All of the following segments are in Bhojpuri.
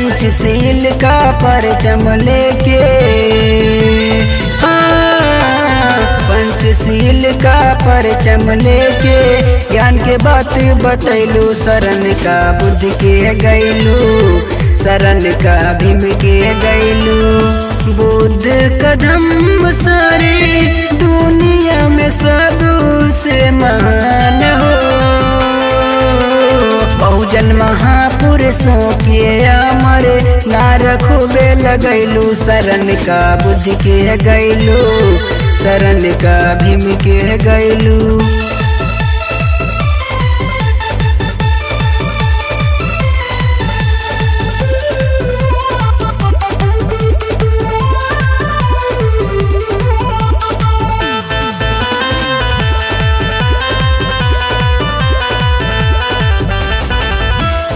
पंचशील का परचम लेके पंचशील का परचम लेके ज्ञान के बात बतैलू शरण का बुद्धि के गैलू शरण का भीम के गैलू बुद्ध कदम सारे दुनिया में सबसे महान हो बहुजन महापुरुषों के अमर नार खूबे लगैलू शरण का बुद्धि के गैलू शरण का भीम के गैलू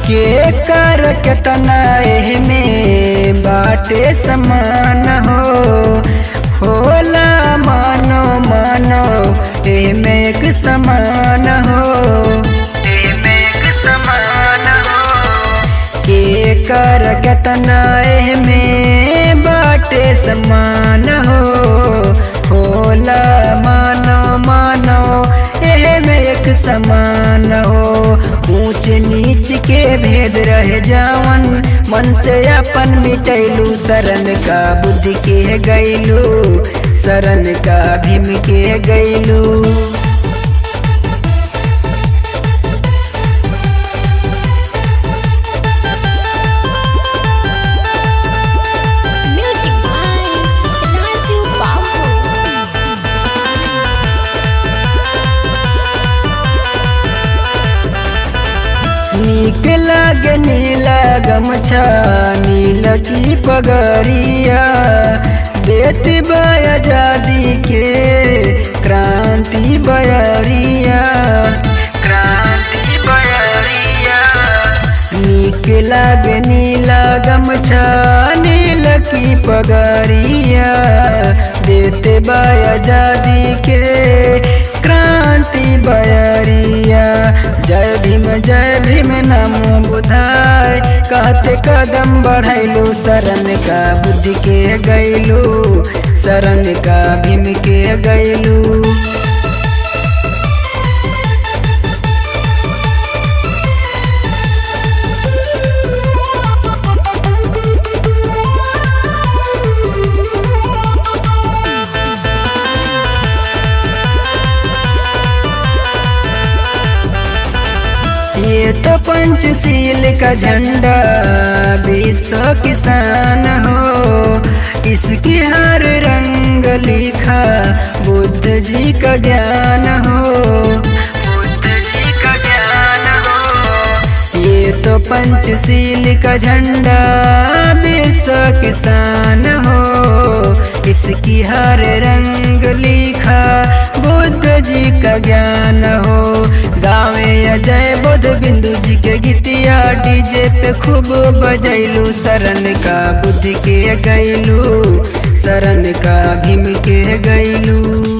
के कर केतना में बाटे समान होला मानो मानो में एक समान में एक समान के कर केतना में बाटे समान होला मानो मानो में एक समान ऊंच नीच के भेद रह जावन मन से अपन मिटैलू शरण का बुद्धि के गैलू शरण का भीम के गैलू नीक लागे नीला गमछा नील की पगड़िया देती आजादी के क्रांति बयरिया क्रांति बयरिया नीक लागे नीला गमछा नील की पगड़िया देते आजादी के क्रांति बयरिया जय भीम नमो बुधाय कहते कदम बढ़ैलू शरण का बुद्धि के गैलू शरण का भीम के गैलू ये तो पंचशील का झंडा विश्व किसान हो इसकी हर रंग लिखा बुद्ध जी का ज्ञान हो बुद्ध जी का ज्ञान हो ये तो पंचशील का झंडा विश्व किसान हो इसकी हर रंग लिखा बुद्ध जी का ज्ञान हो गावे अजय बुद्ध बिंदु जी के गीतिया डीजे पे खूब बजैलू शरण का बुद्धि के गैलू शरण का भीम के गैलू।